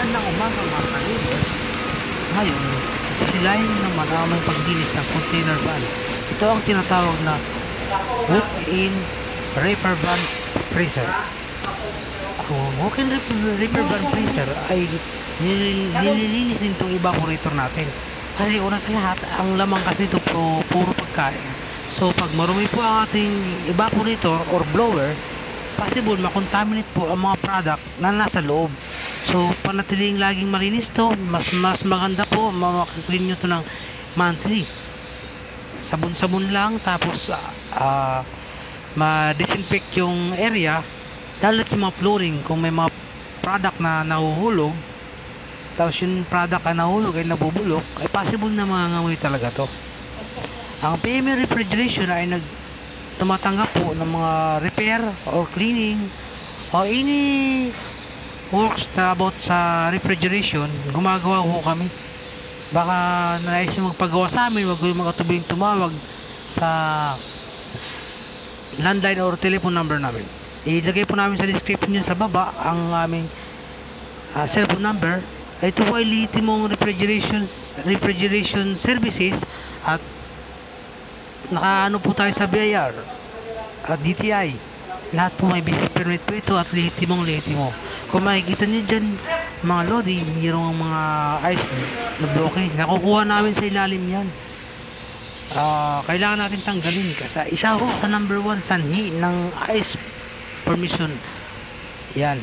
Magandang umaga mga kalibot. Ngayon, sisilayin naman ang aming paglinis ng container van. Ito ang tinatawag na walk-in reefer van freezer. Ang walk-in reefer van freezer ay nililinis din itong evaporator natin. Kasi una sa lahat, ang lamang kasi ito puro pagkain. So pag marumi po ang ating evaporator or blower, possible makontaminate po ang mga product na nasa loob. So panatiling laging malinis to, mas maganda po makaklean nyo to ng monthly. Sabon-sabon lang, tapos ma-disinfect yung area, lalo yung mga flooring. Kung may mga product na nahuhulog, tapos yung product ay nahulog ay nabubulok, ay possible na mangangamoy talaga to. Ang PME Refrigeration ay tumatanggap po ng mga repair or cleaning o any works na about sa refrigeration. Gumagawa po kami. Baka nais nyo magpagawa sa amin, wag kayong magatubiling tumawag sa landline or telephone number namin. Ilagay po namin sa description nyo sa baba ang aming cellphone number. Ito po ay Lihitimong refrigeration services, at nakaano po tayo sa BIR at DTI. Lahat po may business permit po ito at Lihitimo. Kung makikita nyo dyan mga lodi, mayroong mga ice na bloke, nakukuha namin sa ilalim yan. Kailangan natin tanggalin kasi isa ho sa number 1 sanhi ng ice permission yan.